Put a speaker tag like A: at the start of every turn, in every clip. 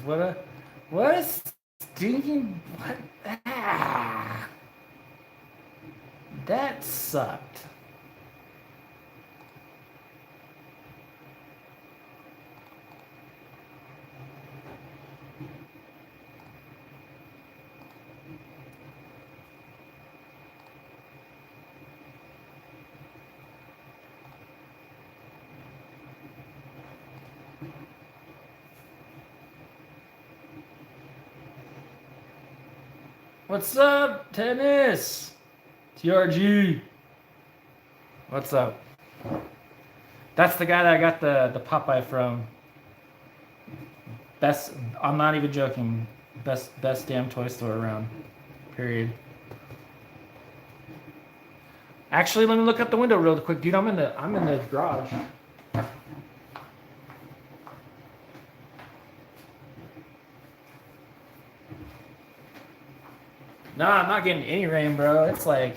A: what a stinking, what, that sucked. What's up, Tennis? TRG. What's up? That's the guy that I got the Popeye from. Best, I'm not even joking. Best damn toy store around. Period. Actually, let me look out the window real quick, dude. I'm in the garage. Nah, I'm not getting any rain, bro. It's like,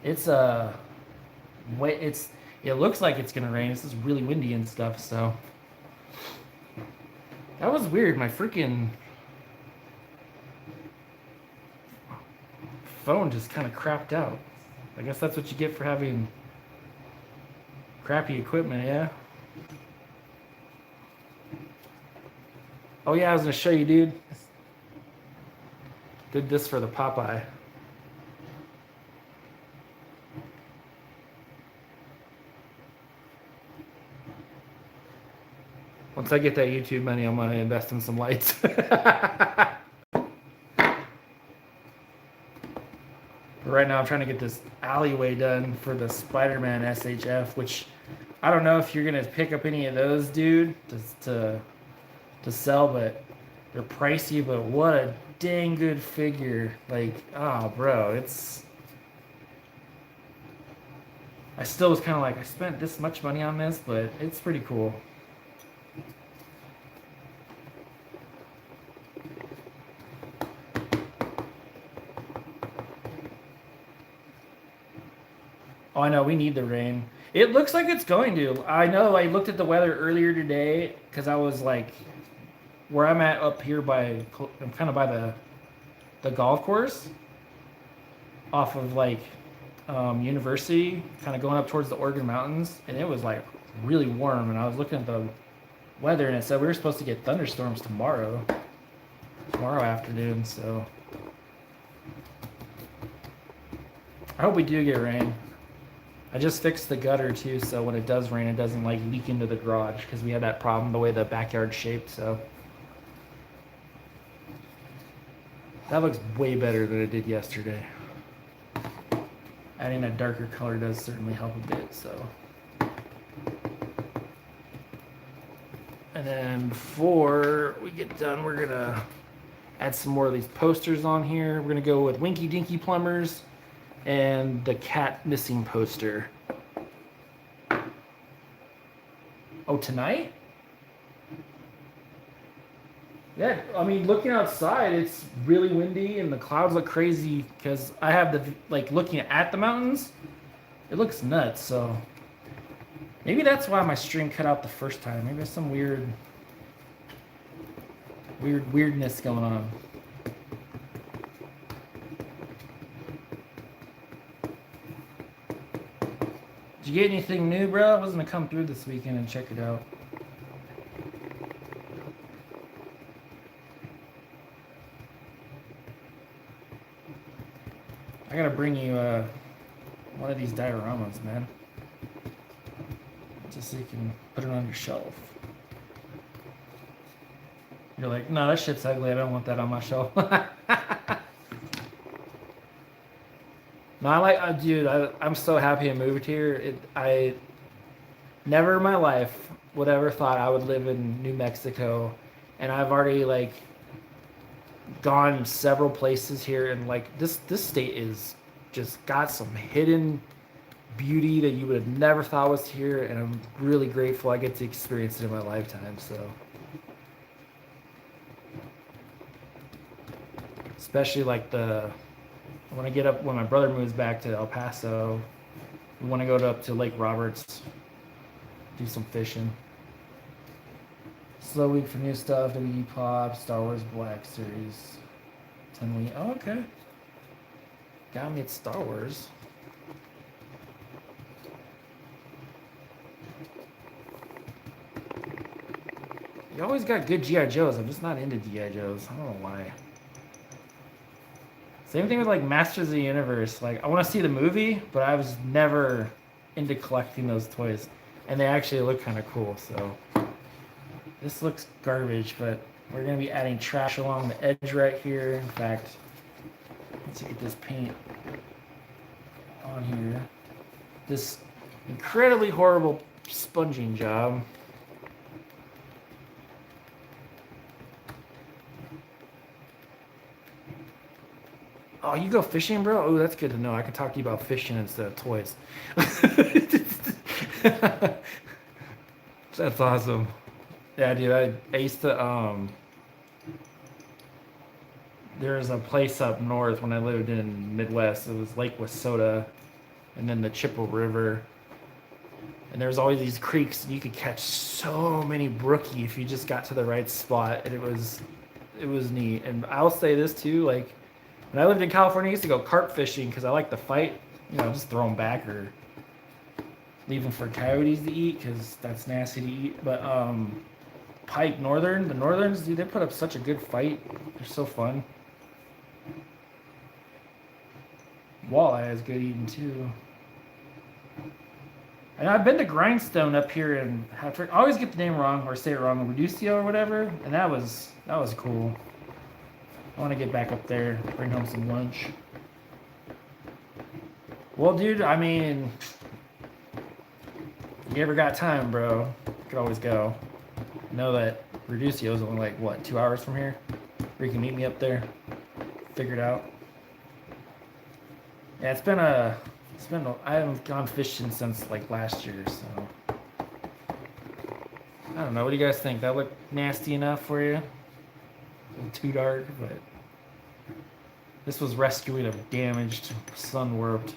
A: it's it looks like it's gonna rain. This is really windy and stuff, so. That was weird. My freaking phone just kind of crapped out. I guess that's what you get for having crappy equipment, yeah? Oh yeah, I was gonna show you, dude. Did this for the Popeye. Once I get that YouTube money, I'm gonna invest in some lights. Right now I'm trying to get this alleyway done for the Spider-Man SHF, which I don't know if you're gonna pick up any of those, dude, to sell, but they're pricey, but what a dang good figure. Like, oh bro, it's, I still was kind of like, I spent this much money on this, but it's pretty cool. Oh, I know, we need the rain. It looks like it's going to. I know, I looked at the weather earlier today because I was like, where I'm at up here by, I'm kind of by the golf course off of like University, kind of going up towards the Oregon Mountains, and it was like really warm. And I was looking at the weather and it said we were supposed to get thunderstorms tomorrow afternoon, so I hope we do get rain. I just fixed the gutter too, so when it does rain, it doesn't like leak into the garage because we had that problem the way the backyard's shaped. So that looks way better than it did yesterday. Adding a darker color does certainly help a bit. So, and then before we get done, we're gonna add some more of these posters on here. We're gonna go with Winky Dinky Plumbers and the cat missing poster. Oh, tonight? Yeah, I mean, looking outside, it's really windy and the clouds look crazy because I have the, like, looking at the mountains, it looks nuts, so maybe that's why my stream cut out the first time. Maybe there's some weirdness going on. Did you get anything new, bro? I was gonna come through this weekend and check it out. I gotta bring you one of these dioramas, man. Just so you can put it on your shelf. You're like, no, that shit's ugly. I don't want that on my shelf. No, I like, dude, I'm so happy I moved here. I never in my life would ever thought I would live in New Mexico, and I've already like gone several places here, and like this state is just got some hidden beauty that you would have never thought was here, and I'm really grateful I get to experience it in my lifetime. So, especially like when my brother moves back to El Paso, we want to go up to Lake Roberts, do some fishing. slow week for new stuff. WE Pop, Star Wars Black Series. 10 week. Oh, okay. Got me at Star Wars. You always got good G.I. Joes. I'm just not into G.I. Joes. I don't know why. Same thing with like Masters of the Universe. Like I want to see the movie, but I was never into collecting those toys. And they actually look kind of cool, so this looks garbage, but we're gonna be adding trash along the edge right here. In fact, let's get this paint on here. This incredibly horrible sponging job. Oh, you go fishing, bro? Oh, that's good to know. I can talk to you about fishing instead of toys. That's awesome. Yeah, dude, I used to, there's a place up north when I lived in Midwest. It was Lake Wissota and then the Chippewa River. And there's always these creeks and you could catch so many brookie if you just got to the right spot. And it was neat. And I'll say this too, like, when I lived in California, I used to go carp fishing because I like to fight, you know, just throw them back or leave them for coyotes to eat because that's nasty to eat. But pike, the northerns, dude, they put up such a good fight. They're so fun. Walleye is good eating too. And I've been to Grindstone up here in Hattrick. I always get the name wrong or say it wrong, Reducio or whatever, and that was cool. I want to get back up there, bring home some lunch. Well, dude, I mean, if you ever got time, bro, you could always go. I know that Reducio is only like, what, 2 hours from here? Or you can meet me up there. Figure it out. Yeah, I haven't gone fishing since like last year, so. I don't know, what do you guys think? That look nasty enough for you? Too dark, but this was rescuing a damaged, sun-warped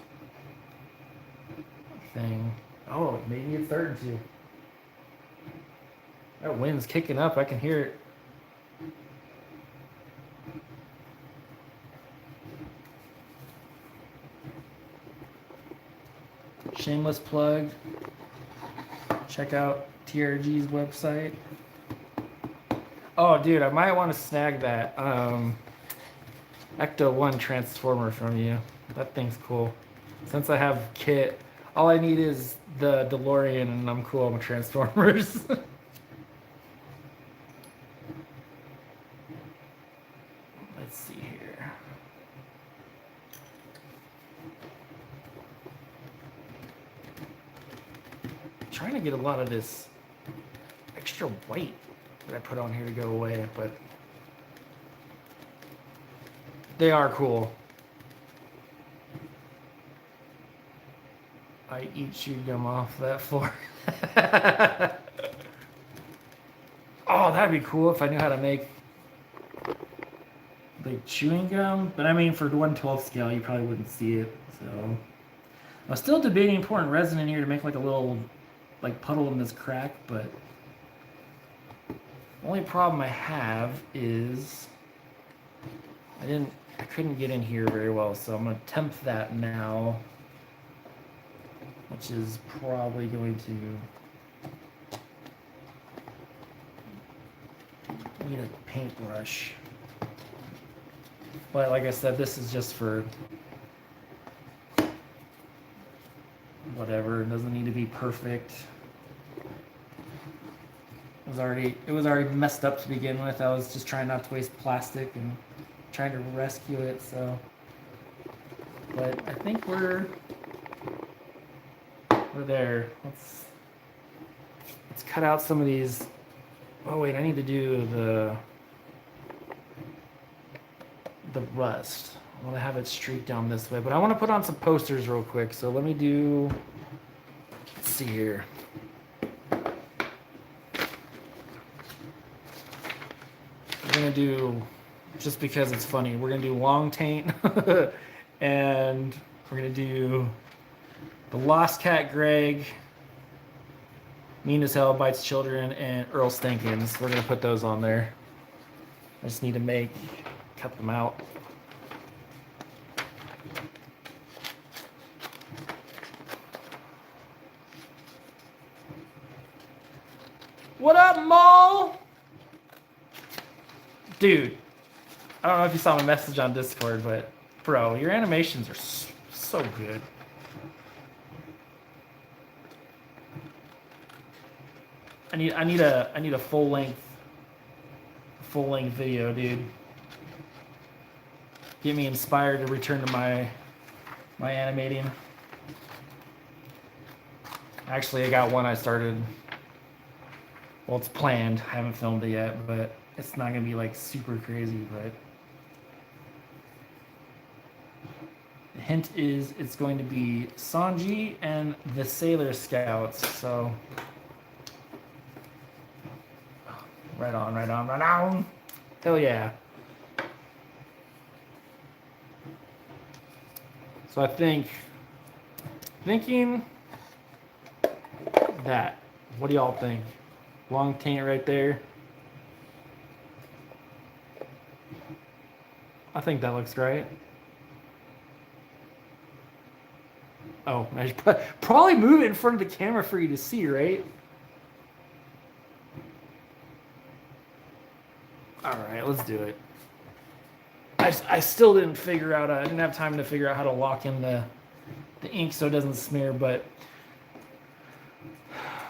A: thing. Oh, maybe it's starting to. That wind's kicking up. I can hear it. Shameless plug. Check out TRG's website. Oh, dude, I might want to snag that Ecto 1 transformer from you. That thing's cool. Since I have kit, all I need is the DeLorean and I'm cool with Transformers. Let's see here. I'm trying to get a lot of this extra white that I put on here to go away, but they are cool. I eat chewed gum off that floor. Oh, that'd be cool if I knew how to make like chewing gum. But I mean, for 1/12 scale, you probably wouldn't see it. So I'm still debating pouring resin in here to make like a little like puddle in this crack, but the only problem I have is I couldn't get in here very well, so I'm gonna attempt that now, which is probably going to need a paintbrush. But like I said, this is just for whatever. It doesn't need to be perfect. It was already messed up to begin with. I was just trying not to waste plastic and trying to rescue it, so. But I think we're there. Let's cut out some of these. Oh wait, I need to do the rust. I want to have it streaked down this way, but I want to put on some posters real quick. So let me do. Let's see here. We're gonna do, just because it's funny, we're gonna do long taint, and we're gonna do the Lost Cat Greg, Mean as Hell Bites Children, and Earl Stinkins. We're gonna put those on there. I just need to cut them out. What up, Maul? Dude, I don't know if you saw my message on Discord, but bro, your animations are so good. I need a full length video, dude. Get me inspired to return to my animating. Actually, I got one I started. Well, it's planned. I haven't filmed it yet, but it's not gonna be like super crazy. But the hint is it's going to be Sanji and the Sailor Scouts. So right on, right on, right on. Hell yeah. So I thinking that. What do y'all think? Long taint right there. I think that looks great. Oh, I should probably move it in front of the camera for you to see, right? All right, let's do it. I still didn't figure out, I didn't have time to figure out how to lock in the ink so it doesn't smear, but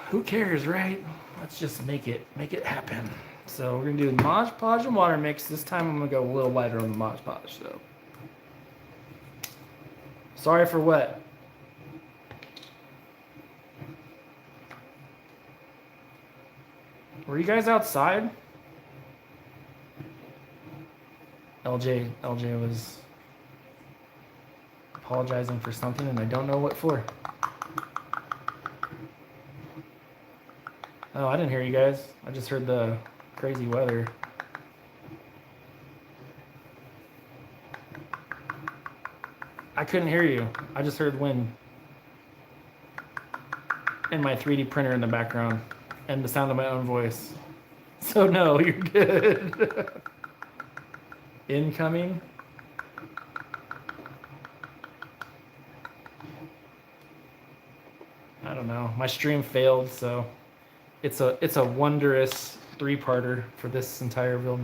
A: who cares, right? Let's just make it happen. So we're gonna do Mod Podge and water mix. This time I'm gonna go a little lighter on the Mod Podge, so. Sorry for what? Were you guys outside? LJ was apologizing for something and I don't know what for. Oh, I didn't hear you guys. I just heard the crazy weather. I couldn't hear you. I just heard wind. And my 3D printer in the background. And the sound of my own voice. So no, you're good. Incoming. I don't know. My stream failed, so it's a wondrous 3-parter for this entire build.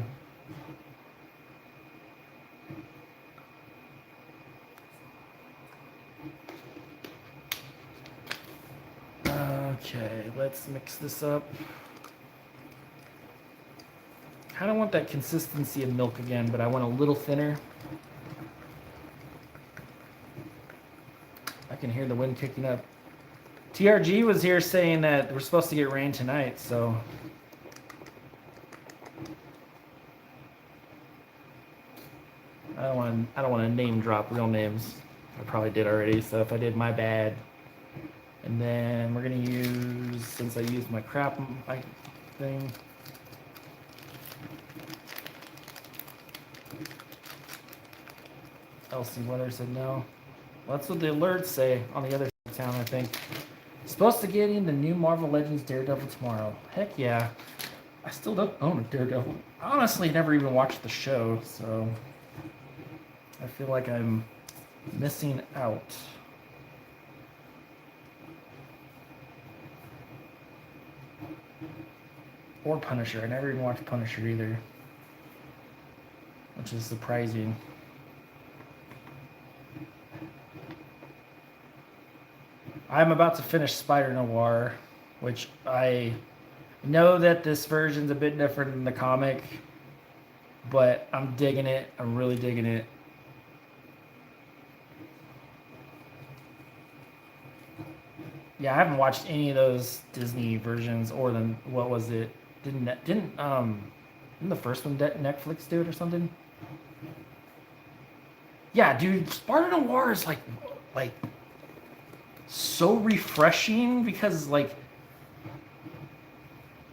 A: Okay, let's mix this up. Kind of want that consistency of milk again, but I want a little thinner. I can hear the wind kicking up. TRG was here saying that we're supposed to get rain tonight, so I don't want to name drop real names. I probably did already, so if I did, my bad. And then we're gonna use, since I used my crap thing. LC Weather said no. Well, that's what the alerts say on the other side of town, I think. Supposed to get in the new Marvel Legends Daredevil tomorrow. Heck yeah. I still don't own a Daredevil. I honestly never even watched the show, so I feel like I'm missing out. Or Punisher. I never even watched Punisher either, which is surprising. I'm about to finish Spider Noir, which I know that this version's a bit different than the comic, but I'm digging it. I'm really digging it. Yeah, I haven't watched any of those Disney versions or the, what was it? Didn't the first one Netflix do it or something? Yeah, dude, Spider Noir is like so refreshing because like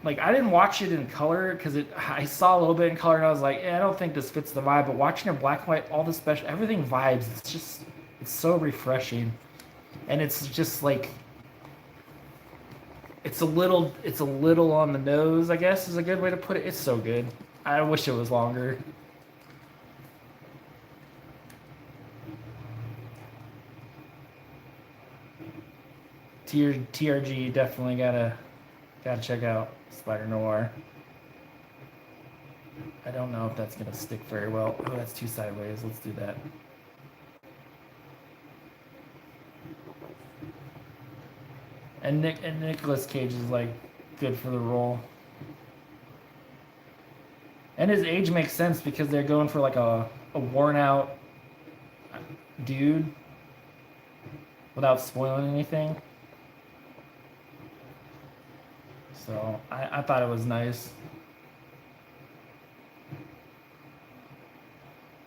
A: I didn't watch it in color because I saw a little bit in color and I was like, I don't think this fits the vibe. But watching it black and white, all the special, everything vibes. It's so refreshing, and it's just like it's a little on the nose, I guess is a good way to put it. It's so good. I wish it was longer. TRG definitely gotta check out Spider Noir. I don't know if that's gonna stick very well. Oh, that's too sideways. Let's do that. And Nicolas Cage is like good for the role. And his age makes sense because they're going for like a worn out dude without spoiling anything. So I thought it was nice.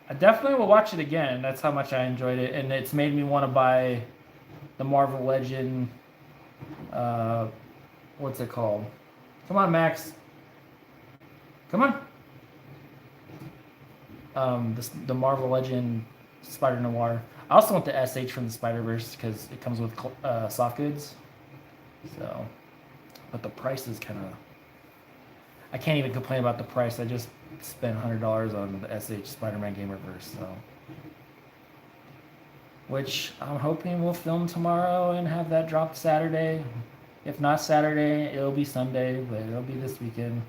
A: I definitely will watch it again. That's how much I enjoyed it. And it's made me want to buy the Marvel Legend. What's it called? Come on, Max. Come on. The Marvel Legend Spider Noir. I also want the SH from the Spider-Verse because it comes with soft goods. So, but the price is kind of. I can't even complain about the price. I just spent $100 on the SH Spider-Man Gamerverse. So, which I'm hoping we'll film tomorrow and have that dropped Saturday. If not Saturday, it'll be Sunday, but it'll be this weekend.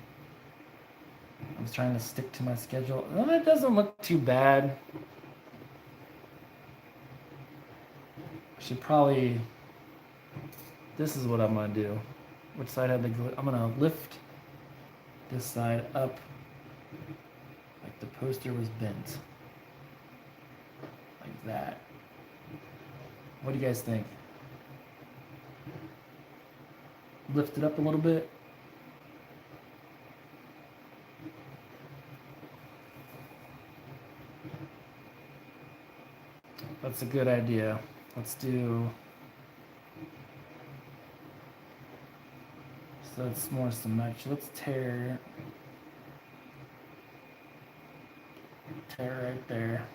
A: I was trying to stick to my schedule. Well, it doesn't look too bad. I should probably. This is what I'm gonna do. Which side had the glue? I'm gonna lift this side up like the poster was bent. Like that. What do you guys think? Lift it up a little bit. That's a good idea. Let's do. So it's more symmetrical. Let's tear right there.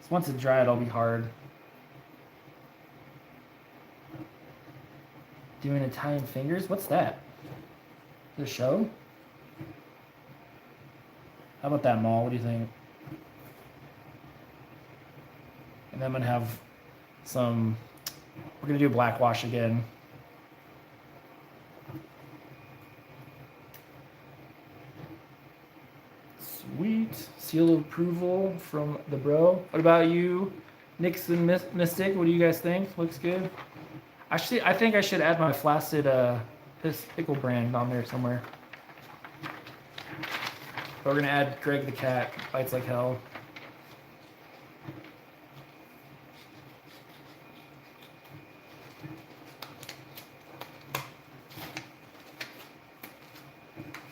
A: So once it's dry, it'll be hard. Doing Italian fingers? What's that? The show? How about that, Maul? What do you think? And then I'm gonna have some. We're gonna do black wash again. Sweet. Seal of approval from the bro. What about you, Nixon Mystic? What do you guys think? Looks good. Actually, I think I should add my flaccid pickle brand on there somewhere. But we're gonna add Greg the cat. Bites like hell.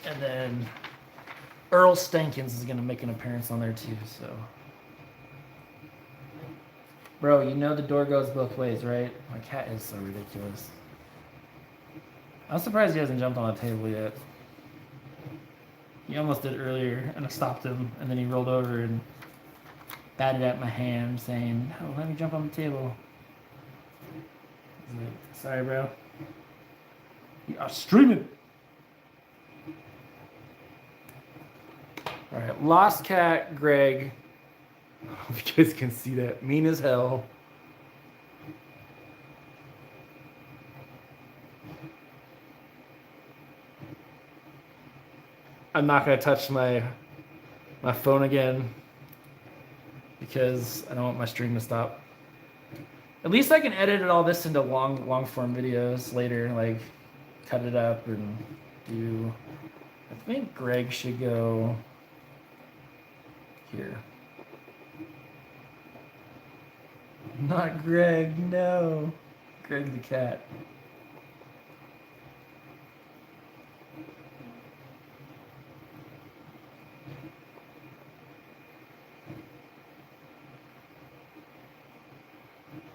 A: And then Earl Stankins is gonna make an appearance on there too. So, bro, you know the door goes both ways, right? My cat is so ridiculous. I'm surprised he hasn't jumped on the table yet. He almost did earlier, and I stopped him, and then he rolled over and batted at my hand, saying, "Oh, let me jump on the table." I was like, "Sorry, bro. You are streaming." All right, Lost Cat Greg. I hope you guys can see that. Mean as hell. I'm not gonna touch my phone again because I don't want my stream to stop. At least I can edit all this into long form videos later, like cut it up and do. I think Greg should go here. Not Greg, no. Greg the cat.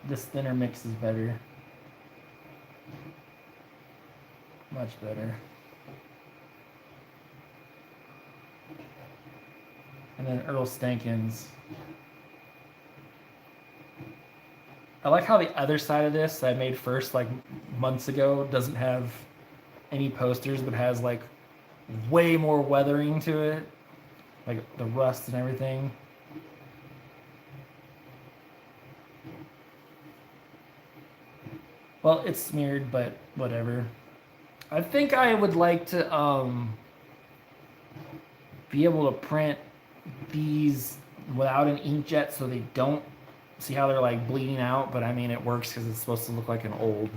A: This thinner mix is better. Much better. And then Earl Stankins. I like how the other side of this that I made first like months ago doesn't have any posters, but has like way more weathering to it, like the rust and everything. Well, it's smeared, but whatever. I think I would like to be able to print these without an inkjet so they don't see how they're like bleeding out, but I mean it works because it's supposed to look like an old,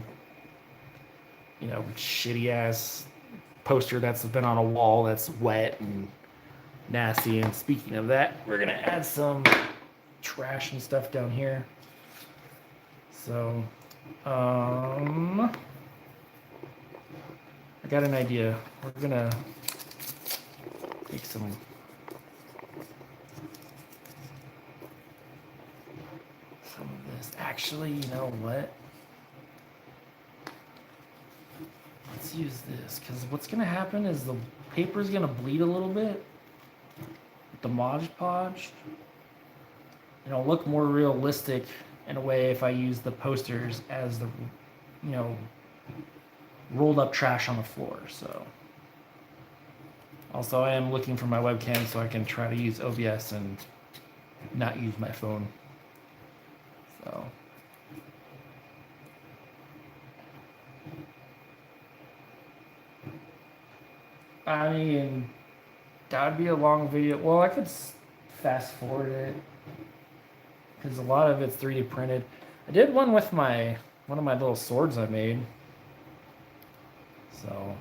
A: you know, shitty ass poster that's been on a wall that's wet and nasty. And speaking of that, we're gonna add some trash and stuff down here. So I got an idea. We're gonna make some of this. Actually, you know what? Let's use this, because what's gonna happen is the paper's gonna bleed a little bit with the Mod Podge. It'll look more realistic in a way if I use the posters as the, you know, rolled up trash on the floor. So also I am looking for my webcam so I can try to use OBS and not use my phone. So I mean, that would be a long video. Well, I could fast forward it because a lot of it's 3D printed. I did one with one of my little swords I made. So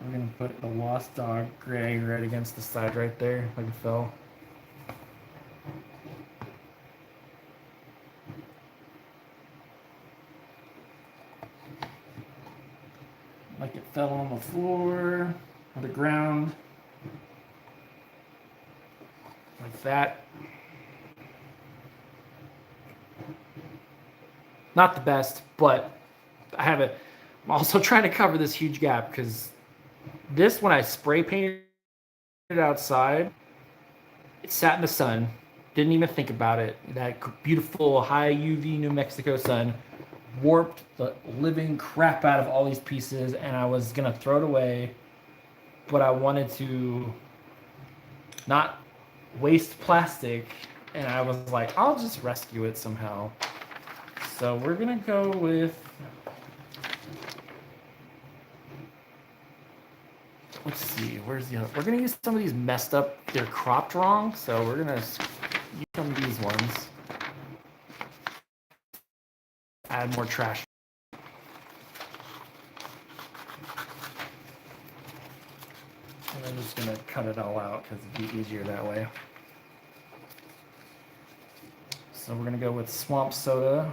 A: we're gonna put the Lost Dog gray right against the side right there, like it fell. Like it fell on the floor or the ground. Like that. Not the best, but I have it. I'm also trying to cover this huge gap because this, when I spray painted it outside, it sat in the sun. Didn't even think about it. That beautiful high UV New Mexico sun warped the living crap out of all these pieces, and I was gonna throw it away, but I wanted to not waste plastic, and I was like, I'll just rescue it somehow. So we're gonna go with, let's see, where's the other? We're gonna use some of these messed up, they're cropped wrong, so we're gonna use some of these ones. Add more trash. And I'm just gonna cut it all out because it'd be easier that way. So we're gonna go with Swamp Soda.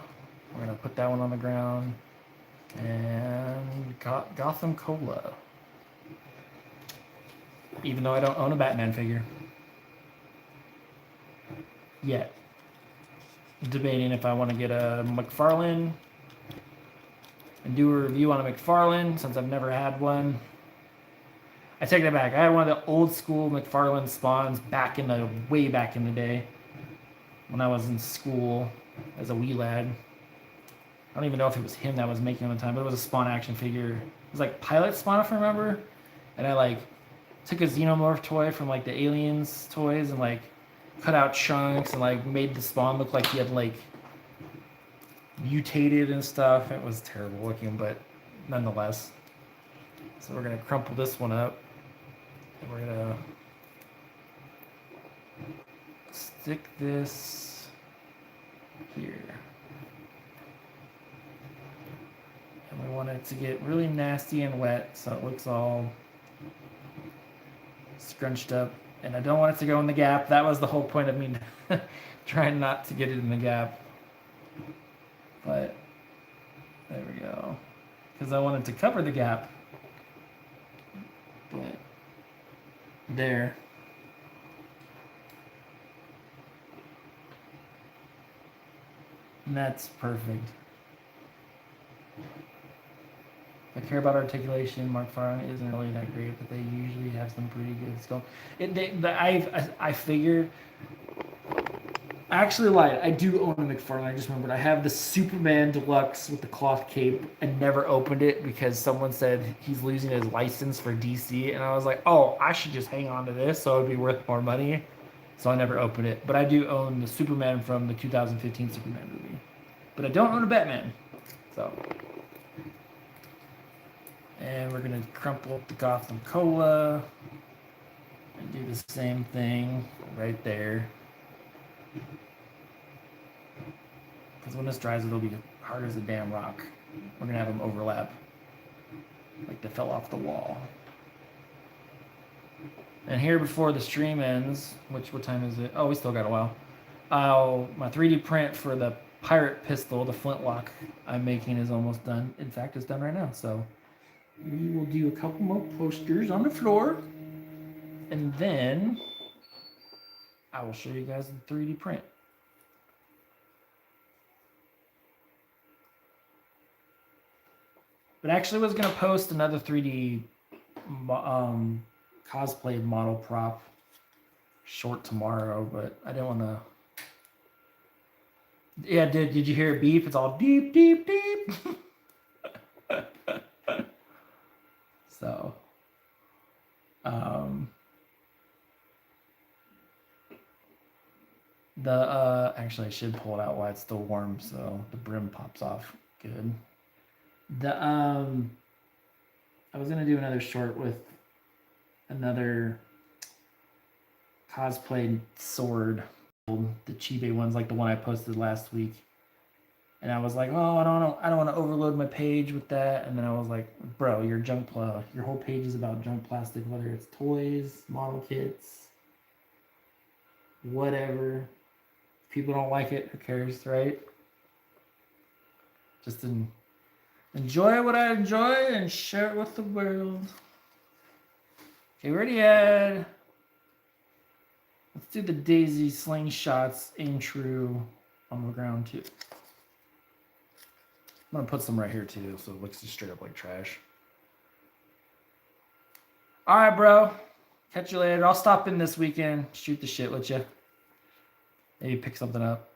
A: We're gonna put that one on the ground. And Gotham Cola. Even though I don't own a Batman figure. Yet. Debating if I want to get a McFarlane and do a review on a McFarlane since I've never had one. I take that back. I had one of the old school McFarlane spawns way back in the day when I was in school as a wee lad. I don't even know if it was him that was making it at the time, but it was a Spawn action figure. It was like Pilot Spawn, if I remember. And I like took a Xenomorph toy from like the Aliens toys and like cut out chunks and like made the Spawn look like he had like mutated and stuff. It was terrible looking, but nonetheless. So we're gonna crumple this one up and we're gonna stick this here. And we want it to get really nasty and wet so it looks all scrunched up. And I don't want it to go in the gap. That was the whole point of me trying not to get it in the gap. But there we go. Because I wanted to cover the gap. But there. And that's perfect. I care about articulation. McFarlane isn't really that great, but they usually have some pretty good sculpt. I figured I actually lied. I do own a McFarlane. I just remembered. I have the Superman Deluxe with the cloth cape and never opened it because someone said he's losing his license for DC. And I was like, oh, I should just hang on to this so it would be worth more money. So I never opened it. But I do own the Superman from the 2015 Superman movie. But I don't own a Batman. So. And we're going to crumple up the Gotham Cola. And do the same thing right there. Because when this dries, it'll be hard as a damn rock. We're going to have them overlap. Like they fell off the wall. And here before the stream ends, what time is it? Oh, we still got a while. My 3D print for the pirate pistol, the flintlock I'm making is almost done. In fact, it's done right now. So we will do a couple more posters on the floor. And then I will show you guys the 3D print. But actually was going to post another 3D cosplay model prop short tomorrow, but I didn't want to. Yeah, did you hear it beep? It's all deep, deep, deep. So, actually I should pull it out while it's still warm, so the brim pops off good. I was gonna do another short with another cosplay sword, the Chibe ones, like the one I posted last week. And I was like, oh, I don't want to overload my page with that. And then I was like, bro, your whole page is about junk plastic, whether it's toys, model kits, whatever. If people don't like it, who cares, right? Just enjoy what I enjoy and share it with the world. Okay, we already had. Let's do the daisy slingshots, aim true on the ground too. I'm gonna put some right here too, so it looks just straight up like trash. All right, bro. Catch you later. I'll stop in this weekend, shoot the shit with you. Maybe pick something up.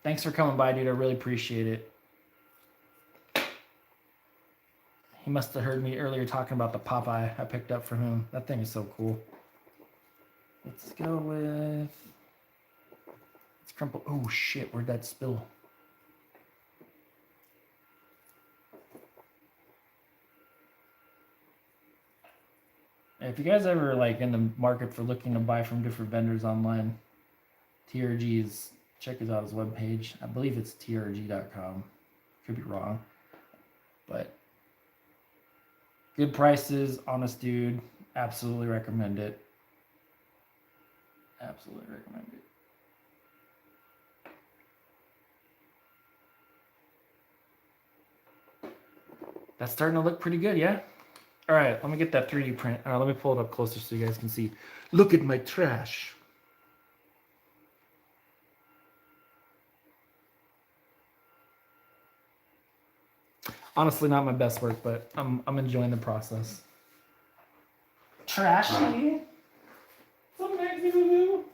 A: Thanks for coming by, dude. I really appreciate it. He must have heard me earlier talking about the Popeye I picked up from him. That thing is so cool. Let's go with... Let's crumple... Oh, shit. Where'd that spill? If you guys ever like in the market for looking to buy from different vendors online, TRG's... Check out his webpage. I believe it's trg.com. Could be wrong. But good prices, honest dude. Absolutely recommend it. Absolutely recommend it. That's starting to look pretty good, yeah? All right, let me get that 3D print. Let me pull it up closer so you guys can see. Look at my trash. Honestly, not my best work, but I'm enjoying the process. Trashy. Some Maxi Boo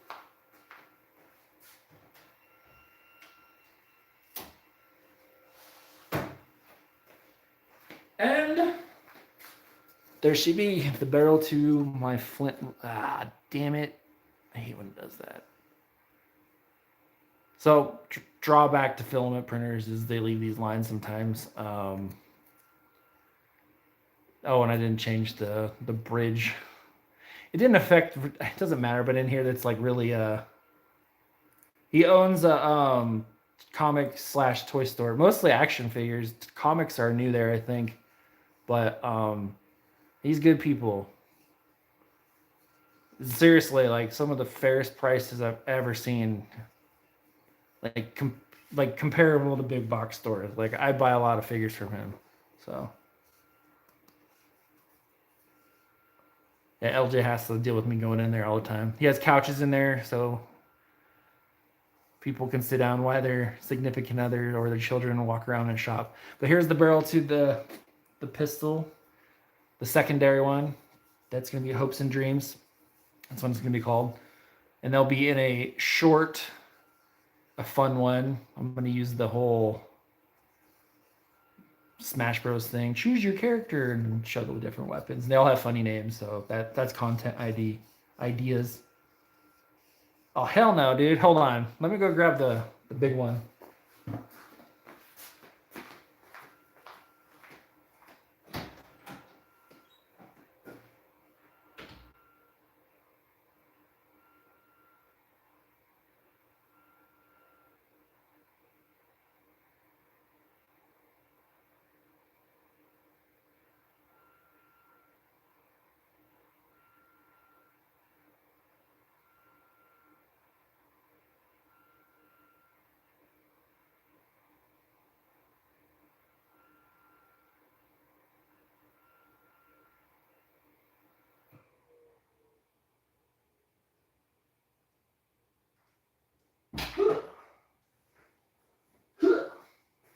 A: Boo. And there she be, the barrel to my flint. Ah, damn it. I hate when it does that. So, drawback to filament printers is they leave these lines sometimes. Oh, and I didn't change the bridge. It didn't affect, it doesn't matter, but in here that's like really, he owns a comic / toy store, mostly action figures. Comics are new there, I think, but he's good people. Seriously, like some of the fairest prices I've ever seen. Like comparable to big box stores. Like I buy a lot of figures from him. So yeah, LJ has to deal with me going in there all the time. He has couches in there so people can sit down while their significant other or their children walk around and shop. But here's the barrel to the pistol, the secondary one. That's gonna be Hopes and Dreams. That's what it's gonna be called. And they'll be in a short, a fun one. I'm going to use the whole Smash Bros thing. Choose your character and show the different weapons. And they all have funny names, so that's content ideas. Oh, hell no, dude. Hold on. Let me go grab the big one.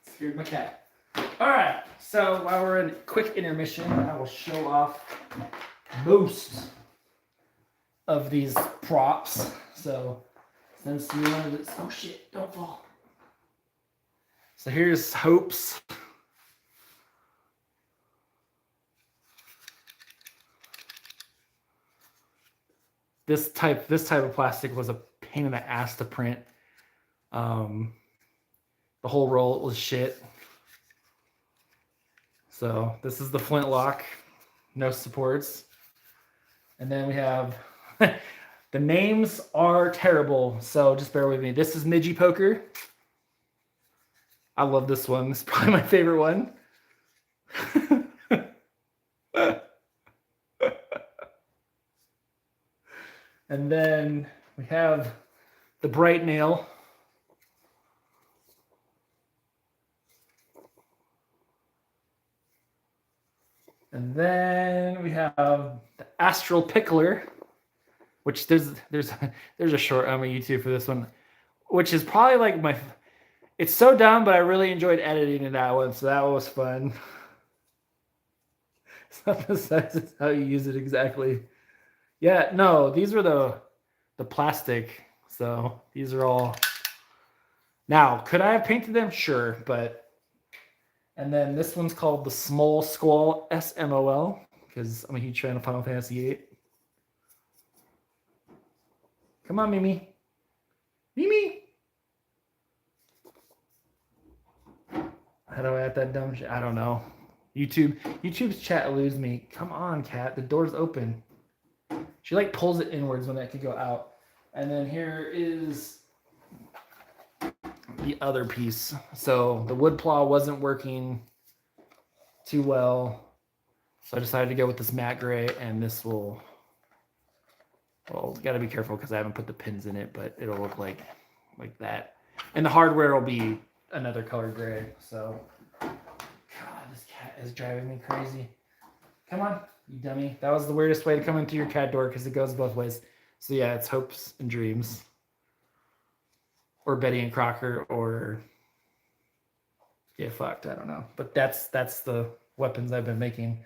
A: Scared my cat. All right, so while we're in quick intermission, I will show off most of these props. So since you wanted this, oh shit, don't fall. So here's Hope's. This type of plastic was a pain in the ass to print. The whole roll was shit. So this is the flintlock, no supports. And then we have, the names are terrible, so just bear with me. This is Midgie Poker. I love this one. It's probably my favorite one. And then we have the Bright Nail. And then we have the Astral Pickler, which there's a short on my YouTube for this one, which is probably like it's so dumb, but I really enjoyed editing in that one, so that was fun. It's not the size, it's how you use it exactly. Yeah, no, these were the plastic, so these are all. Now, could I have painted them? Sure, but. And then this one's called the Small Squall, SMOL, because I'm a huge fan of Final Fantasy VIII. Come on, Mimi. Mimi! How do I add that dumb shit? I don't know. YouTube's chat eludes me. Come on, cat. The door's open. She like pulls it inwards when that could go out. And then here is the other piece. So the wood plow wasn't working too well, so I decided to go with this matte gray, and this will, well, got to be careful because I haven't put the pins in it, but it'll look like that, and the hardware will be another color gray. So God, this cat is driving me crazy. Come on, you dummy. That was the weirdest way to come into your cat door because it goes both ways. So yeah, it's Hopes and Dreams, or Betty and Crocker, or get fucked. I don't know, but that's the weapons I've been making.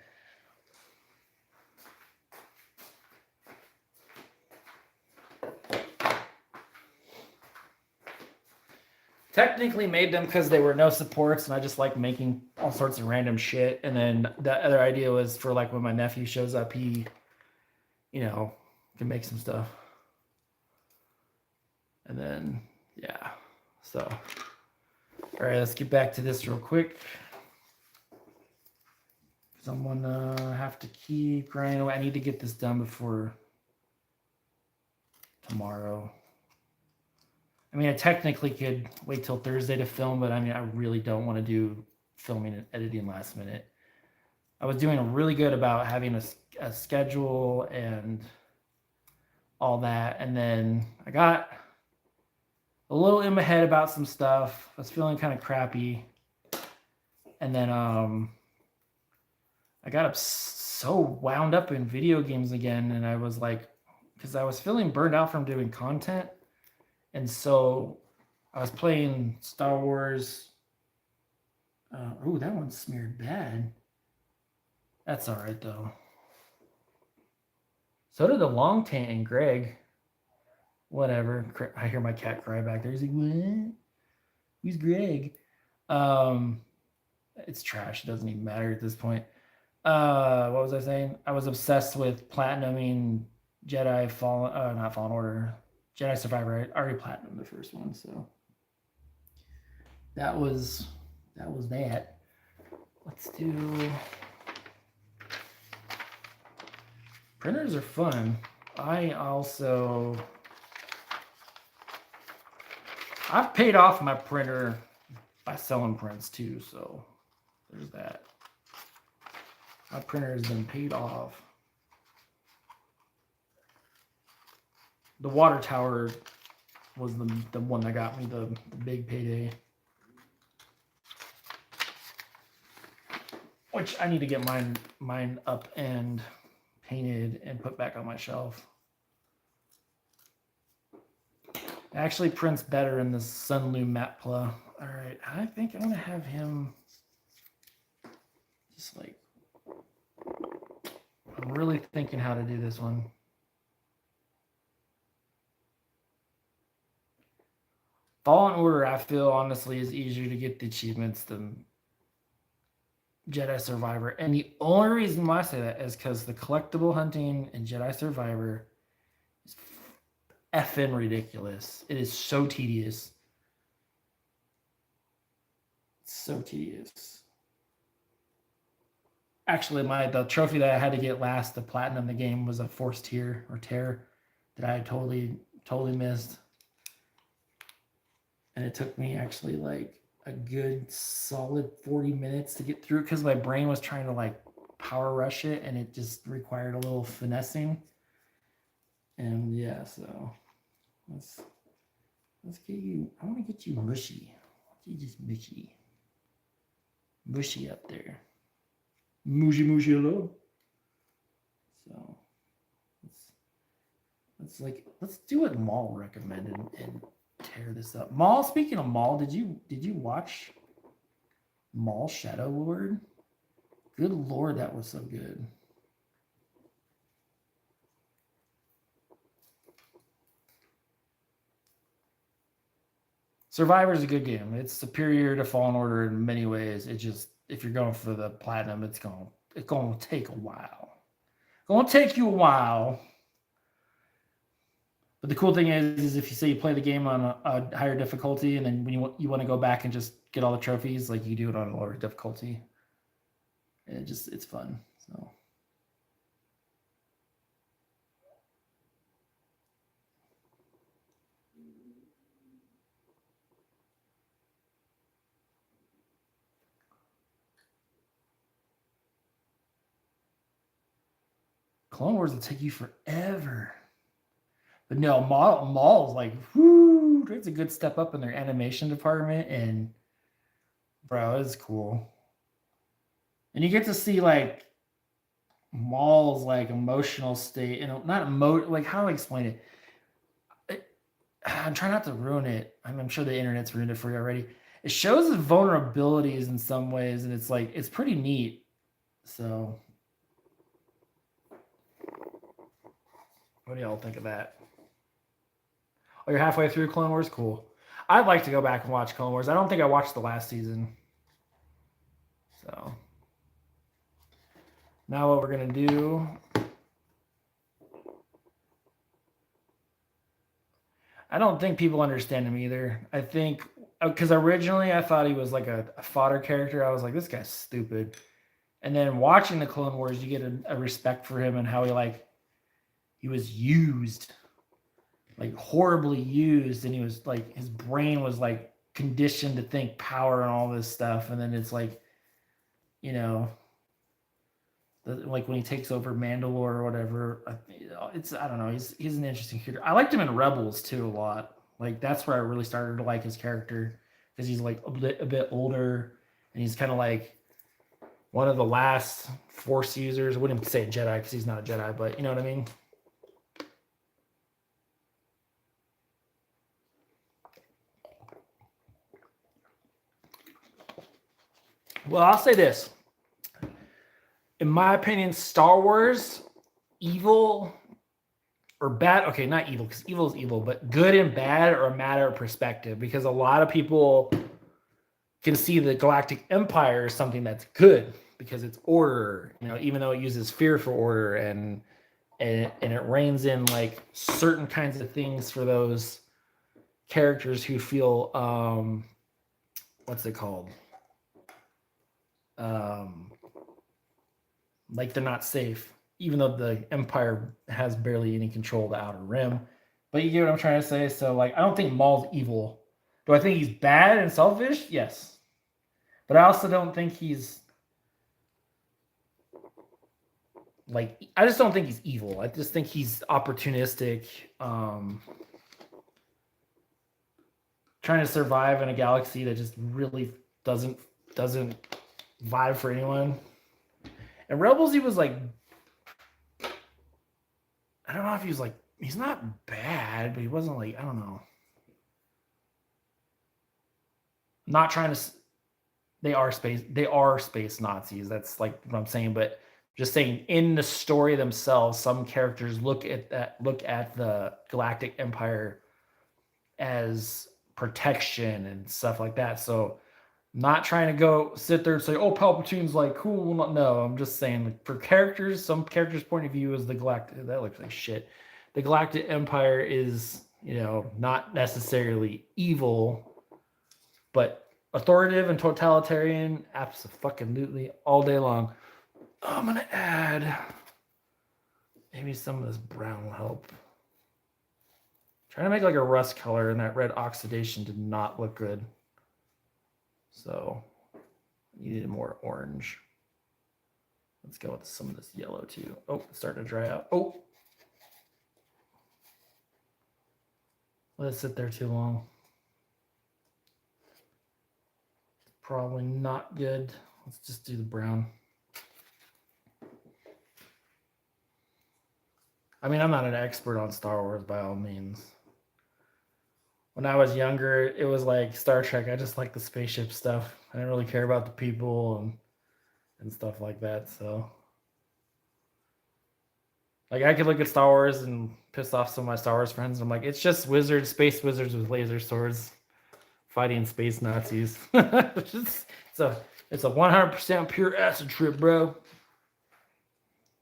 A: Technically made them because they were no supports, and I just like making all sorts of random shit. And then the other idea was for like when my nephew shows up, he, can make some stuff. And then yeah, so all right, let's get back to this real quick. Because I'm gonna have to keep grinding away. I need to get this done before tomorrow. I mean, I technically could wait till Thursday to film, but I mean, I really don't want to do filming and editing last minute. I was doing really good about having a schedule and all that, and then I got a little in my head about some stuff. I was feeling kind of crappy, and then I got so wound up in video games again, and I was like, because I was feeling burned out from doing content. And so I was playing Star Wars. Oh, that one's smeared bad. That's all right, though. So did the Long Taint and Greg. whatever. I hear my cat cry back there. He's like, what? Who's Greg? It's trash. It doesn't even matter at this point. What was I saying? I was obsessed with platinuming Jedi Fallen, not Fallen Order, Jedi Survivor. I already platinumed the first one, so that was that. Let's do. Printers are fun. I've paid off my printer by selling prints too, so there's that. My printer has been paid off. The water tower was the one that got me the big payday. Which I need to get mine up and painted and put back on my shelf. It actually prints better in the Sunlu Mapla. All right, I think I'm gonna have him just like, I'm really thinking how to do this one. Fallen Order, I feel honestly is easier to get the achievements than Jedi Survivor. And the only reason why I say that is because the collectible hunting in Jedi Survivor is effing ridiculous. It is so tedious. So tedious. Actually, the trophy that I had to get last, the platinum, the game was a forced tear that I totally missed. And it took me actually like a good solid 40 minutes to get through because my brain was trying to like power rush it and it just required a little finessing. And yeah, so let's get you. I want to get you mushy. You just mushy up there. Mushy hello. So let's do what Maul recommended and tear this up. Maul, speaking of Maul, did you watch Maul Shadow Lord? Good Lord, that was so good. Survivor is a good game. It's superior to Fallen Order in many ways. It just, if you're going for the platinum, it's gonna take a while. It's gonna take you a while. But the cool thing is if you say you play the game on a higher difficulty, and then when you want to go back and just get all the trophies, like you do it on a lower difficulty. And it's fun. So. Clone Wars will take you forever. But no, Maul's like, whoo, it's a good step up in their animation department, and bro, it's cool. And you get to see like Maul's like emotional state, and like how do I explain it? I'm trying not to ruin it. I'm sure the internet's ruined it for you already. It shows his vulnerabilities in some ways, and it's like it's pretty neat. So what do y'all think of that? Oh, you're halfway through Clone Wars? Cool. I'd like to go back and watch Clone Wars. I don't think I watched the last season. So now what we're going to do, I don't think people understand him either. I think, because originally I thought he was like a fodder character. I was like, this guy's stupid. And then watching the Clone Wars, you get a respect for him and how he was used, like horribly used, and he was like, his brain was like conditioned to think power and all this stuff. And then it's like, you know, like when he takes over Mandalore or whatever, I don't know. He's an interesting character. I liked him in Rebels too a lot. Like that's where I really started to like his character, because he's like a bit older, and he's kind of like one of the last Force users. I wouldn't say a Jedi because he's not a Jedi, but you know what I mean. Well, I'll say this. In my opinion, Star Wars, evil or bad. Okay, not evil, because evil is evil, but good and bad are a matter of perspective. Because a lot of people can see the Galactic Empire as something that's good because it's order. You know, even though it uses fear for order, and it reins in like certain kinds of things for those characters who feel what's it called? Like they're not safe, even though the Empire has barely any control of the Outer Rim. But you get what I'm trying to say. So like, I don't think Maul's evil. Do I think he's bad and selfish? Yes, but I also don't think he's like. I just don't think he's evil. I just think he's opportunistic, trying to survive in a galaxy that just really doesn't vibe for anyone. And Rebels, he was like, I don't know if he was like, he's not bad, but he wasn't like, I don't know. Not trying to. They are space Nazis. That's like what I'm saying. But just saying, in the story themselves, some characters look at the Galactic Empire as protection and stuff like that. So, not trying to go sit there and say, "Oh, Palpatine's like cool." No, I'm just saying, like, for characters, some characters' point of view is the Galactic. That looks like shit. The Galactic Empire is, not necessarily evil, but authoritative and totalitarian, absolutely, all day long. I'm gonna add maybe some of this brown will help. Trying to make like a rust color, and that red oxidation did not look good. So needed more orange. Let's go with some of this yellow too. Oh, it's starting to dry out. Oh, let it sit there too long. Probably not good. Let's just do the brown. I mean, I'm not an expert on Star Wars by all means. When I was younger, it was like Star Trek. I just like the spaceship stuff. I didn't really care about the people and stuff like that. So, like, I could look at Star Wars and piss off some of my Star Wars friends. I'm like, it's just space wizards with laser swords fighting space Nazis. it's a 100% pure acid trip, bro.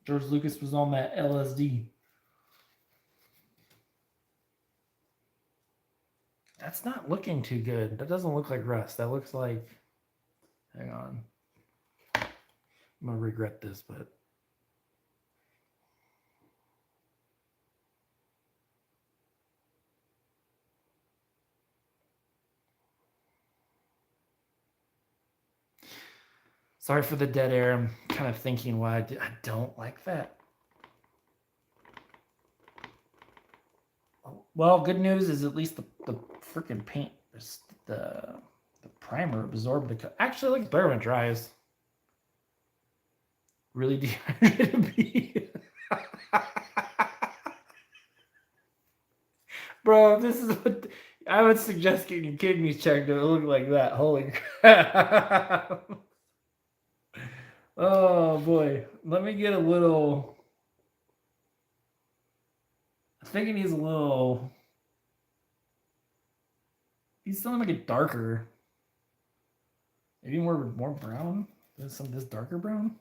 A: George Lucas was on that LSD. That's not looking too good. That doesn't look like rust. That looks like, hang on. I'm gonna regret this, but sorry for the dead air. I'm kind of thinking why I don't like that. Well, good news is at least the freaking paint, the primer absorbed the. Actually, it looks better when it dries. Really dehydrated me. Bro, this is what I would suggest getting your kidneys checked. It look like that. Holy crap. Oh boy. Let me get a little. I think it needs a little. He's still gonna make it darker. Maybe more brown. There's some of this darker brown.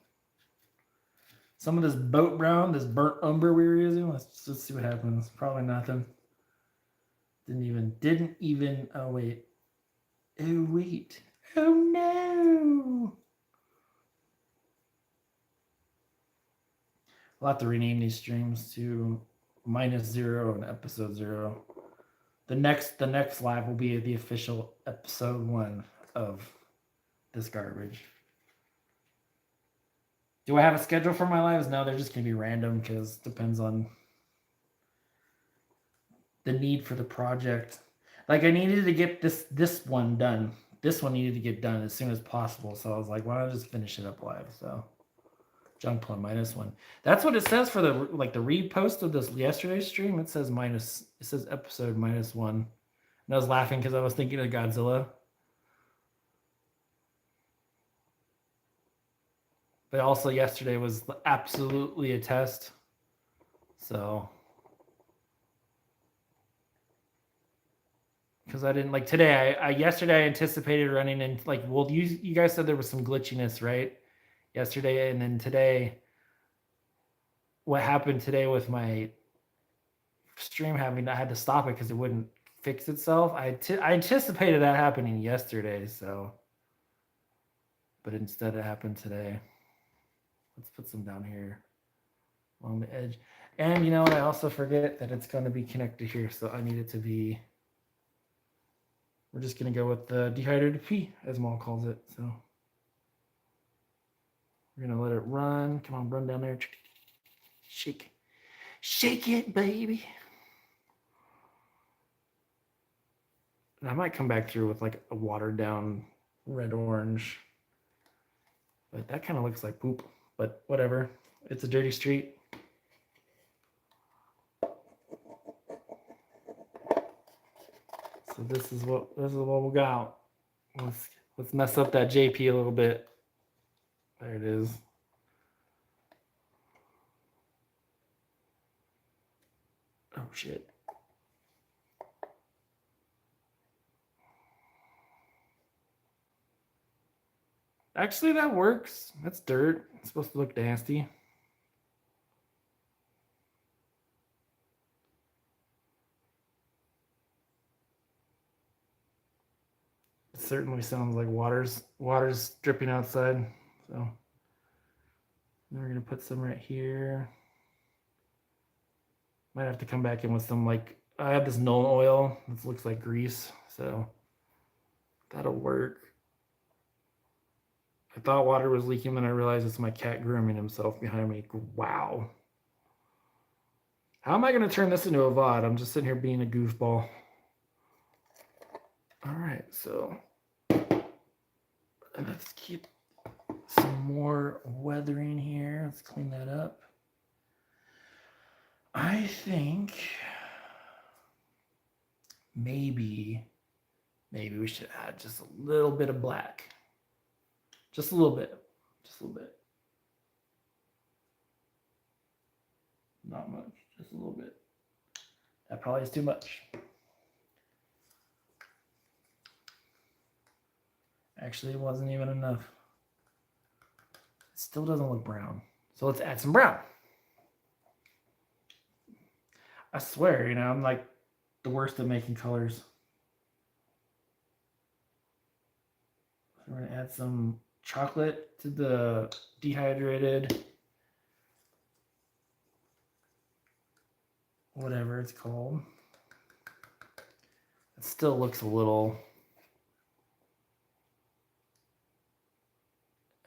A: Some of this boat brown, this burnt umber we were using. Let's see what happens. Probably nothing. Didn't even. Oh wait. Oh wait. Oh no. I'll have to rename these streams to -0 and episode 0. The next live will be the official episode 1 of this garbage. Do I have a schedule for my lives? No, they're just gonna be random because it depends on the need for the project. Like, I needed to get this one done. This one needed to get done as soon as possible. So I was like, why don't I just finish it up live? So Junk Plum -1. That's what it says for the repost of this yesterday's stream. It says episode -1. And I was laughing because I was thinking of Godzilla. But also yesterday was absolutely a test. So because I didn't like today. I yesterday I anticipated running in like, well, you guys said there was some glitchiness, right? Yesterday, and then today, what happened today with my stream having, I had to stop it because it wouldn't fix itself. I anticipated that happening yesterday, so, but instead it happened today. Let's put some down here along the edge. And you know what? I also forget that it's going to be connected here, so I need it to be. We're just going to go with the dehydrated P, as Maul calls it. So we're going to let it run. Come on, run down there. Shake. Shake it, baby. And I might come back through with like a watered down red-orange. But that kind of looks like poop. But whatever. It's a dirty street. So this is what we got. Let's mess up that JP a little bit. There it is. Oh shit. Actually, that works. That's dirt. It's supposed to look nasty. It certainly sounds like water's dripping outside. So then we're gonna put some right here. Might have to come back in with some, like, I have this Nolan oil. This looks like grease, so that'll work. I thought water was leaking, then I realized it's my cat grooming himself behind me. Wow. How am I going to turn this into a VOD? I'm just sitting here being a goofball. All right, so let's keep some more weathering here. Let's clean that up. I think maybe we should add just a little bit of black. Just a little bit. Just a little bit. Not much. Just a little bit. That probably is too much. Actually, it wasn't even enough. It still doesn't look brown. So let's add some brown. I swear, you know, I'm like the worst at making colors. So we're gonna add some chocolate to the dehydrated, whatever it's called. It still looks a little,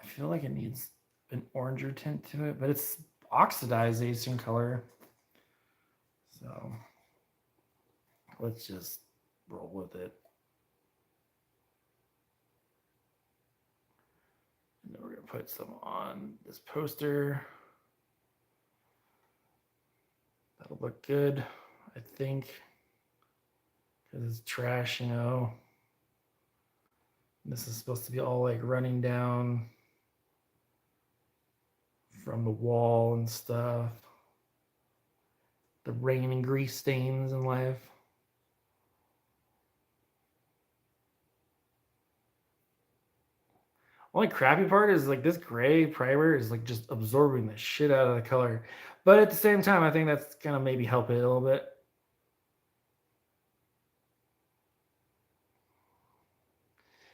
A: I feel like it needs an oranger tint to it, but it's oxidization color. So let's just roll with it. And then we're going to put some on this poster. That'll look good, I think, because it's trash, you know. This is supposed to be all like running down from the wall and stuff. The rain and grease stains in life. Only crappy part is like this gray primer is like just absorbing the shit out of the color. But at the same time, I think that's gonna maybe help it a little bit.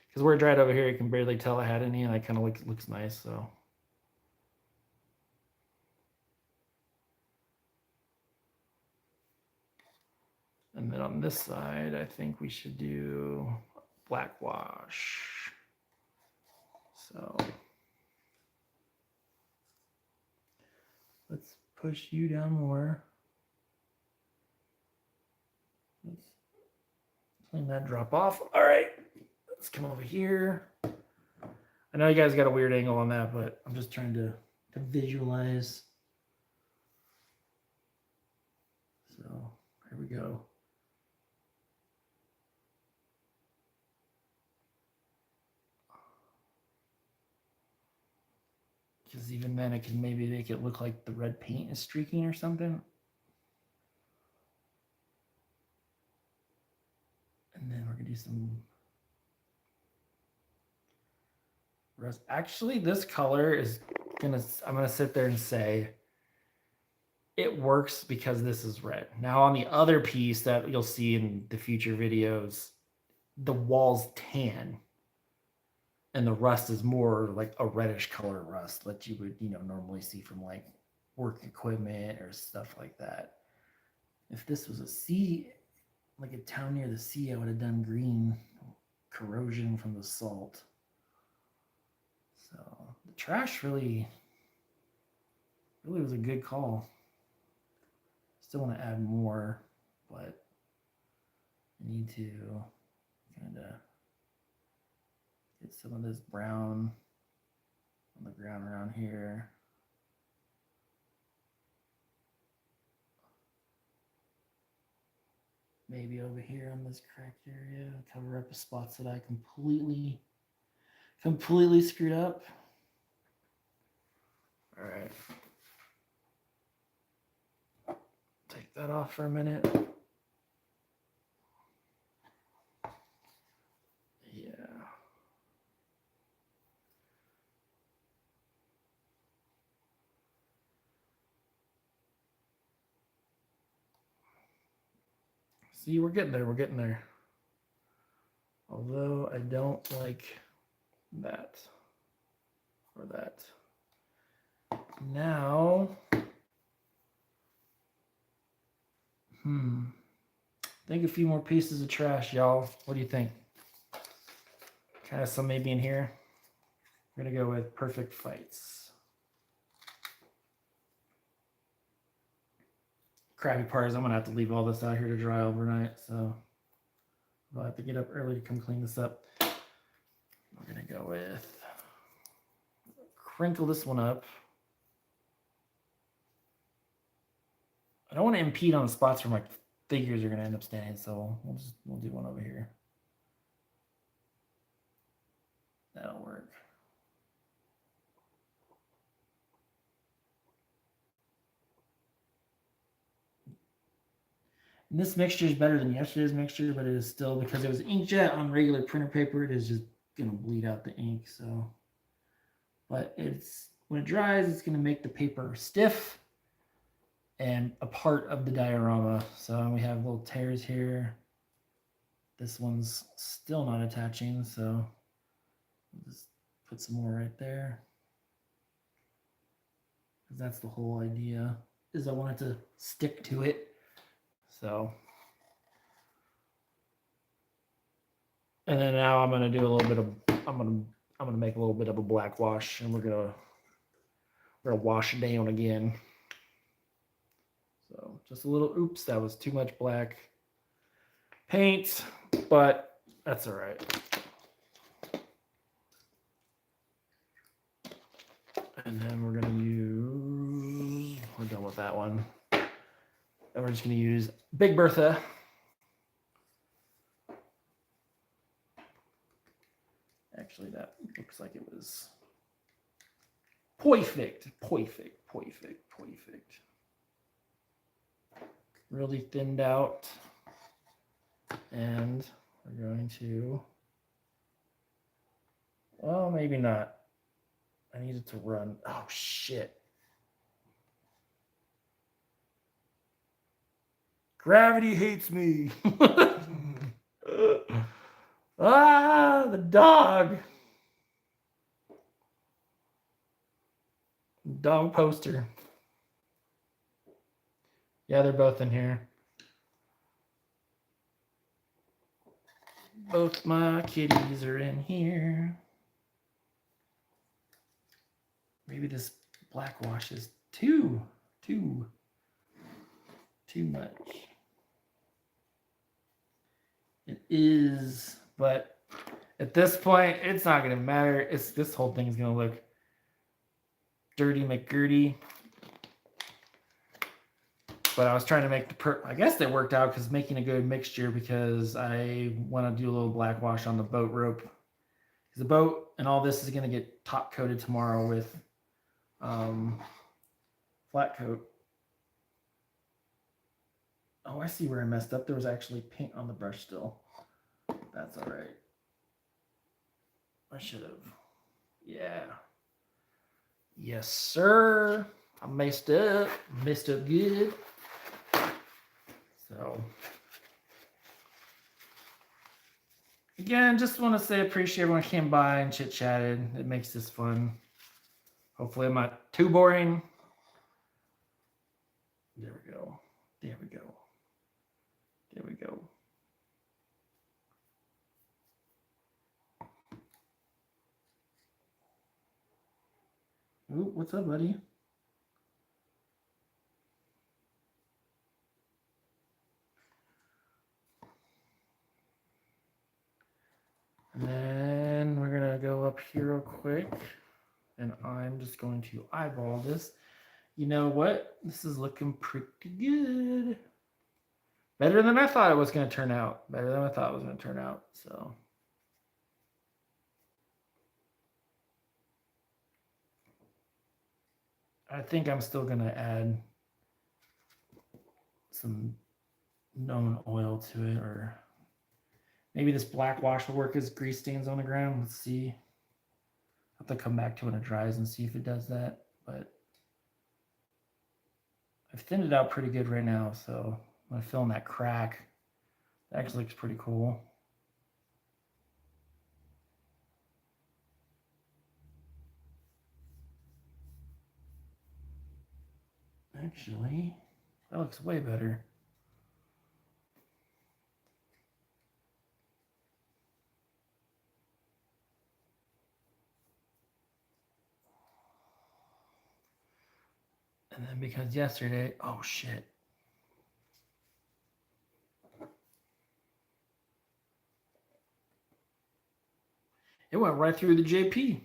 A: Because where it dried over here, you can barely tell I had any, and it kind of looks nice, so. And then on this side, I think we should do black wash. So let's push you down more. Let's clean that drop off. All right, let's come over here. I know you guys got a weird angle on that, but I'm just trying to visualize. So here we go. Because even then, it can maybe make it look like the red paint is streaking or something. And then we're gonna do some rust. Actually, this color is I'm gonna sit there and say it works because this is red. Now on the other piece that you'll see in the future videos, the wall's tan and the rust is more like a reddish color rust that you would, normally see from like work equipment or stuff like that. If this was a sea, like a town near the sea, I would have done green, corrosion from the salt. So the trash really was a good call. Still want to add more, but I need to kind of get some of this brown on the ground around here. Maybe over here on this cracked area, cover up the spots that I completely screwed up. All right. Take that off for a minute. Yeah. See, we're getting there. Although I don't like that or that. Now, I think a few more pieces of trash, y'all. What do you think? Kind of some maybe in here. We're gonna go with Perfect Fights. Crappy part is I'm gonna have to leave all this out here to dry overnight, so I'll have to get up early to come clean this up. We're gonna go with crinkle this one up. I don't want to impede on the spots where my figures are going to end up standing, so we'll do one over here. That'll work. And this mixture is better than yesterday's mixture, but it is still, because it was inkjet on regular printer paper, it is just going to bleed out the ink. So, but when it dries, it's going to make the paper stiff and a part of the diorama. So we have little tears here. This one's still not attaching, so we'll just put some more right there. Because that's the whole idea, is I want it to stick to it. So, and then now I'm gonna do a little bit of, I'm gonna make a little bit of a black wash, and we're gonna wash it down again. So just a little, oops, that was too much black paint, but that's all right. And then we're gonna use, we're done with that one. And we're just gonna use Big Bertha. Actually, that looks like it was perfect. Really thinned out. And we're going to, well, maybe not. I need it to run. Oh, shit. Gravity hates me. The dog. Dog poster. Yeah, they're both in here. Both my kitties are in here. Maybe this black wash is too much. It is, but at this point, it's not going to matter. This whole thing is going to look dirty McGurdy. But I was trying to make I guess that worked out, because making a good mixture, because I want to do a little black wash on the boat rope. Because the boat and all this is going to get top coated tomorrow with flat coat. Oh, I see where I messed up. There was actually paint on the brush still. That's all right. I should have. Yeah. Yes, sir. I messed up. Messed up good. So, again, just want to say appreciate everyone came by and chit-chatted. It makes this fun. Hopefully I'm not too boring. There we go. There we go. There we go. Ooh, what's up, buddy? And then we're going to go up here real quick. And I'm just going to eyeball this. You know what? This is looking pretty good. Better than I thought it was going to turn out. Better than I thought it was going to turn out. So. I think I'm still going to add some known oil to it, or maybe this black wash will work as grease stains on the ground. Let's see. I'll have to come back to when it dries and see if it does that. But I've thinned it out pretty good right now, so I'm going to fill in that crack. It actually looks pretty cool. Actually, that looks way better. And then because yesterday, oh shit. It went right through the JP.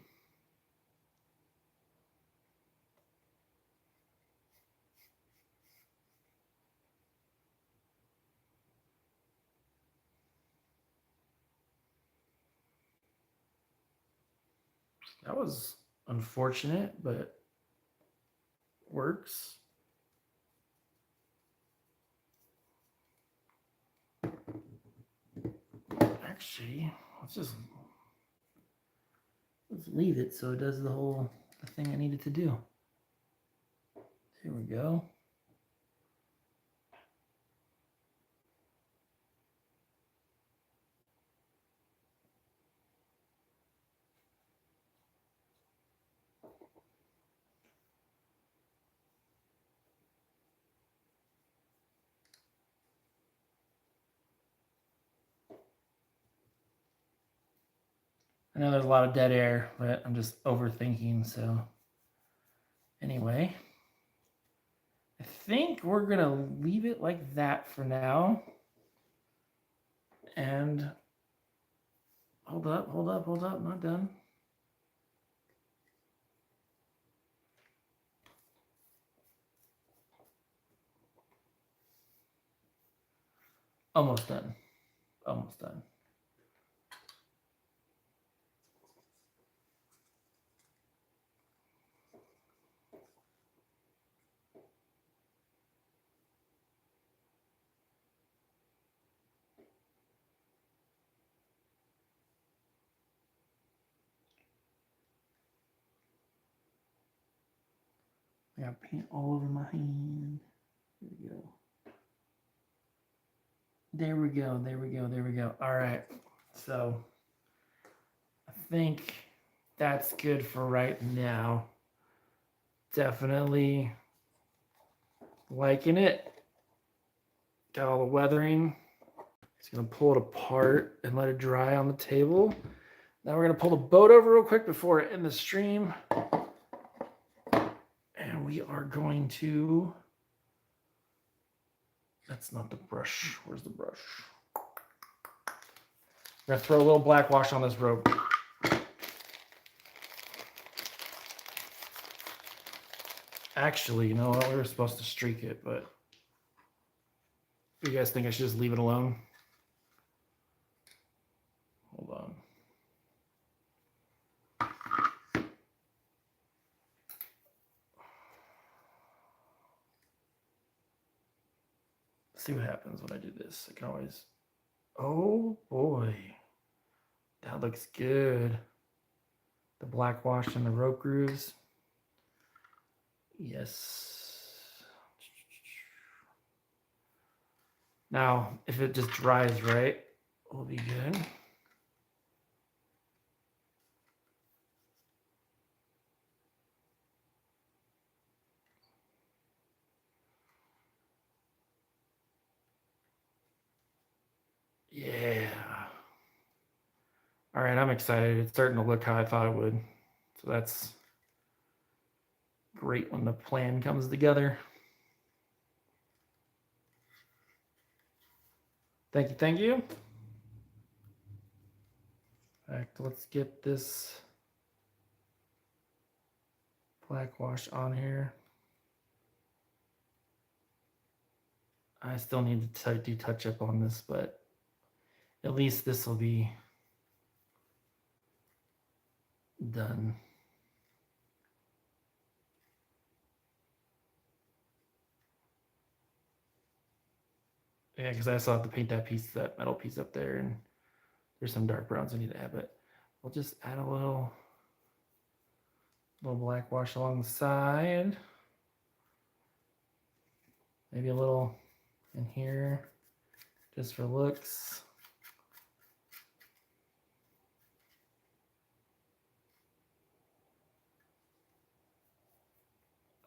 A: That was unfortunate, but works. Actually, let's leave it so it does the thing I needed to do. Here we go. I know there's a lot of dead air, but I'm just overthinking, so anyway. I think we're going to leave it like that for now. And hold up, not done. Almost done. Almost done. I got paint all over my hand. There we go. There we go. There we go. There we go. All right. So I think that's good for right now. Definitely liking it. Got all the weathering. Just gonna pull it apart and let it dry on the table. Now we're gonna pull the boat over real quick before I end the stream. And we are going to, that's not the brush. Where's the brush? We're gonna throw a little black wash on this rope. Actually, you know what? We were supposed to streak it, but you guys think I should just leave it alone? Hold on. See what happens when I do this. I can always Oh boy, that looks good. The black wash and the rope grooves. Yes. Now, if it just dries right, we'll be good. Yeah. All right, I'm excited. It's starting to look how I thought it would. So that's great when the plan comes together. Thank you, thank you. In fact, let's get this black wash on here. I still need to do touch up on this, but at least this will be done. Yeah, because I still have to paint that metal piece up there, and there's some dark browns I need to add, but we'll just add a little black wash along the side. Maybe a little in here, just for looks.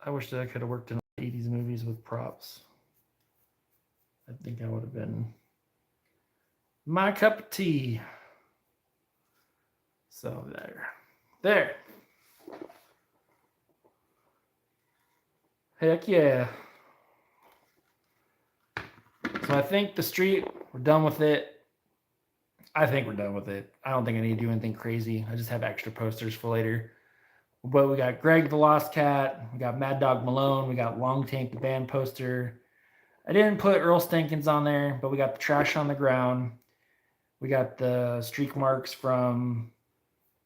A: I wish that I could have worked in 80s movies with props. I think I would have been my cup of tea. So there. Heck yeah. So I think the street, we're done with it. I think we're done with it. I don't think I need to do anything crazy. I just have extra posters for later. But we got Greg the Lost Cat, we got Mad Dog Malone, we got Long Tank the band poster. I didn't put Earl Stankins on there, but we got the trash on the ground. We got the streak marks from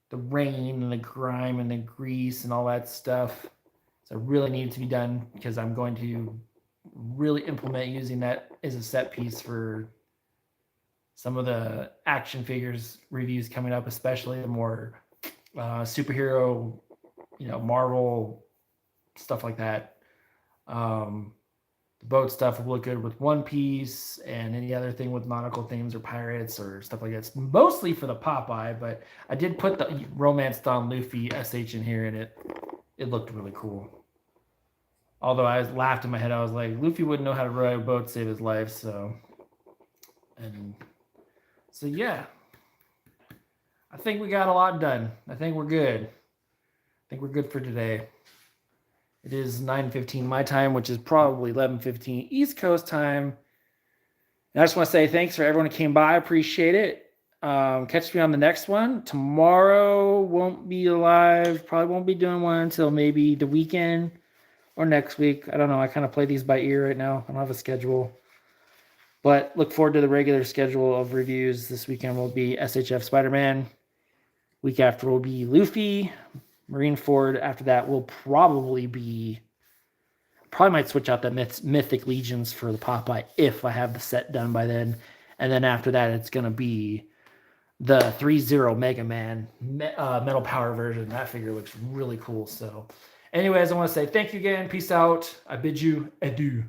A: the rain and the grime and the grease and all that stuff. So it really needs to be done because I'm going to really implement using that as a set piece for some of the action figures reviews coming up, especially the more superhero, Marvel stuff like that. The boat stuff will look good with One Piece and any other thing with nautical themes or pirates or stuff like that. It's mostly for the Popeye, but I did put the Romance Don Luffy SH in here, and it looked really cool. Although I laughed in my head, I was like, Luffy wouldn't know how to ride a boat to save his life, so yeah. I think we got a lot done. I think we're good. I think we're good for today. It is 9:15 my time, which is probably 11:15 East Coast time. And I just want to say thanks for everyone who came by. I appreciate it. Catch me on the next one. Tomorrow won't be live. Probably won't be doing one until maybe the weekend or next week. I don't know. I kind of play these by ear right now. I don't have a schedule. But look forward to the regular schedule of reviews. This weekend will be SHF Spider-Man. Week after will be Luffy. Marineford. After that will probably might switch out the Mythic Legions for the Popeye if I have the set done by then. And then after that, it's going to be the 3-0 Mega Man Metal Power version. That figure looks really cool. So anyways, I want to say thank you again. Peace out. I bid you adieu.